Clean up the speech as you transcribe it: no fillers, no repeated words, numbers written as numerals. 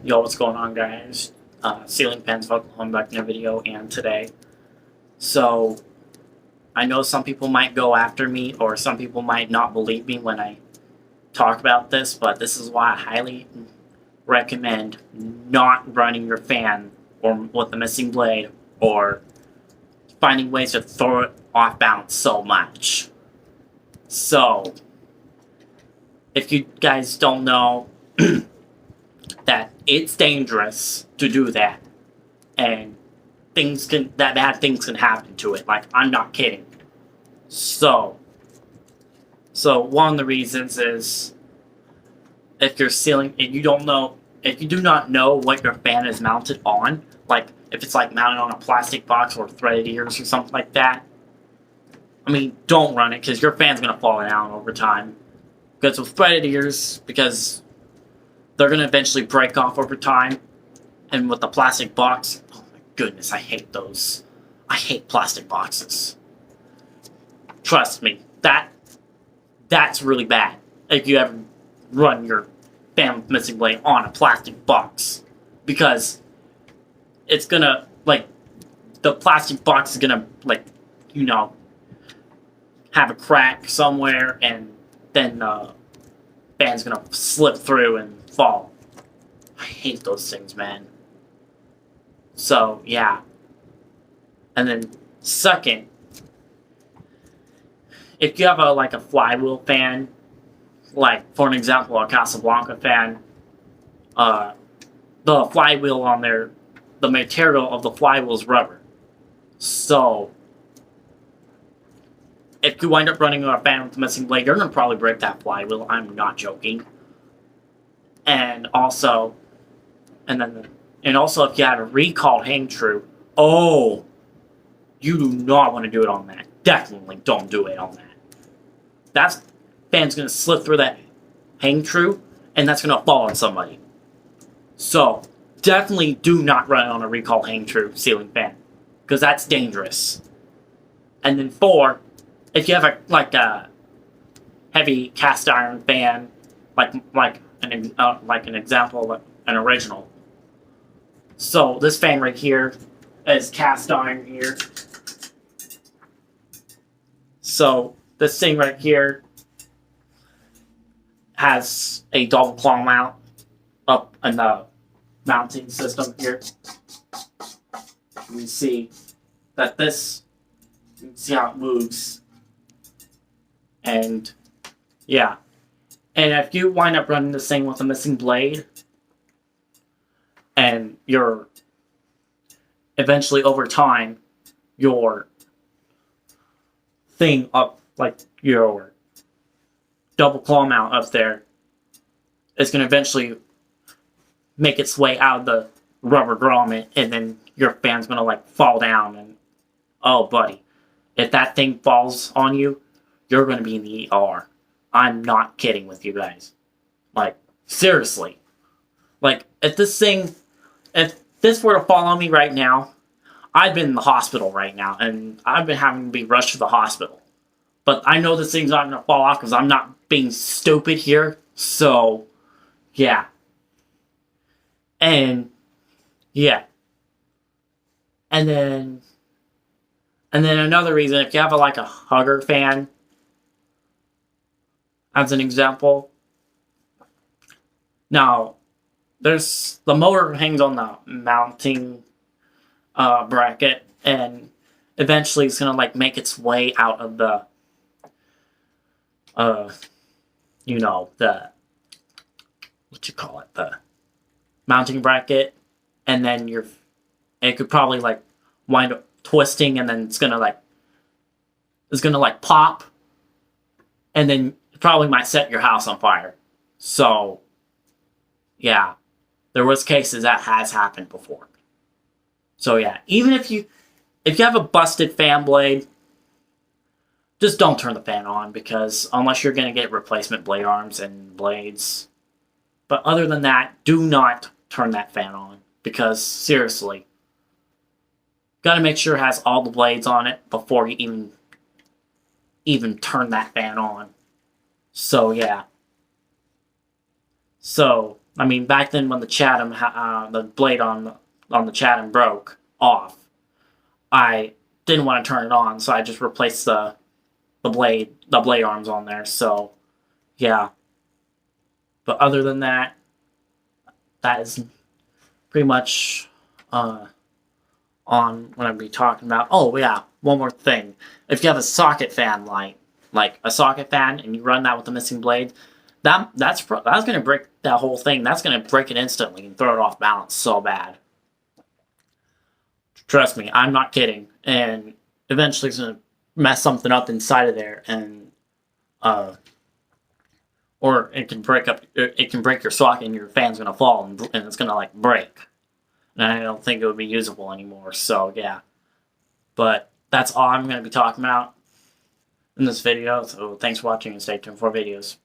Yo, what's going on, guys? Ceiling Fans, welcome back to the video. And today, so I know some people might go after me, or some people might not believe me when I talk about this, but this is why I highly recommend not running your fan or with a missing blade, or finding ways to throw it off balance so much. So, if you guys don't know, that it's dangerous to do that, and bad things can happen to it. Like, I'm not kidding. So one of the reasons is if you do not know what your fan is mounted on, like if it's like mounted on a plastic box or threaded ears or something like that. I mean, don't run it because your fan's gonna fall down over time. Because with threaded ears, because they're going to eventually break off over time. And with the plastic box, oh my goodness, I hate those. I hate plastic boxes. Trust me, that's really bad. If you ever run your fan missing blade on a plastic box. Because it's going to, like, the plastic box is going to, like, have a crack somewhere, and then the fan's going to slip through and fall. I hate those things, man. So, yeah. And then, second, if you have a flywheel fan, like, for an example, a Casablanca fan, the flywheel on there, the material of the flywheel is rubber. So, if you wind up running a fan with a missing blade, you're going to probably break that flywheel. I'm not joking. And also, if you have a recalled hang true, you do not want to do it on that. Definitely don't do it on that. That fan's going to slip through that hang true, and that's going to fall on somebody. So, definitely do not run on a recalled hang true ceiling fan, because that's dangerous. And then 4, if you have a heavy cast iron fan, like an example, an original. So this fan right here is cast iron here. So this thing right here has a double claw mount up in the mounting system here. You can see that you can see how it moves. And yeah. And if you wind up running this thing with a missing blade, and you're eventually over time, your thing up, like your double claw mount up there, is going to eventually make its way out of the rubber grommet, and then your fan's going to fall down. And oh, buddy, if that thing falls on you, you're going to be in the ER. I'm not kidding with you guys. Like, seriously. Like, if this were to fall on me right now, I'd been in the hospital right now, and I've been having to be rushed to the hospital. But I know this thing's not going to fall off because I'm not being stupid here. So, yeah. And, yeah. And then another reason, if you have a hugger fan, as an example. Now, the motor hangs on the mounting bracket, and eventually it's gonna make its way out of the the mounting bracket, and then it could probably wind up twisting, and then it's gonna pop, and then probably might set your house on fire. So, yeah, there was cases that has happened before. So yeah, even if you have a busted fan blade, just don't turn the fan on, because unless you're gonna get replacement blade arms and blades. But other than that, do not turn that fan on, because seriously, gotta make sure it has all the blades on it before you even turn that fan on. So, yeah. So, I mean, back then when the Chatham, the blade on the Chatham broke off, I didn't want to turn it on, so I just replaced the blade arms on there. So yeah, but other than that, that is pretty much on what I'd be talking about. Oh yeah, one more thing. If you have a socket fan like a socket fan and you run that with the missing blade, that's gonna break that whole thing. That's gonna break it instantly and throw it off balance so bad. Trust me, I'm not kidding. And eventually it's gonna mess something up inside of there, and or it can break up. It can break your socket, and your fan's gonna fall, and it's gonna like break. And I don't think it would be usable anymore. So yeah, but that's all I'm gonna be talking about in this video. So thanks for watching, and stay tuned for videos.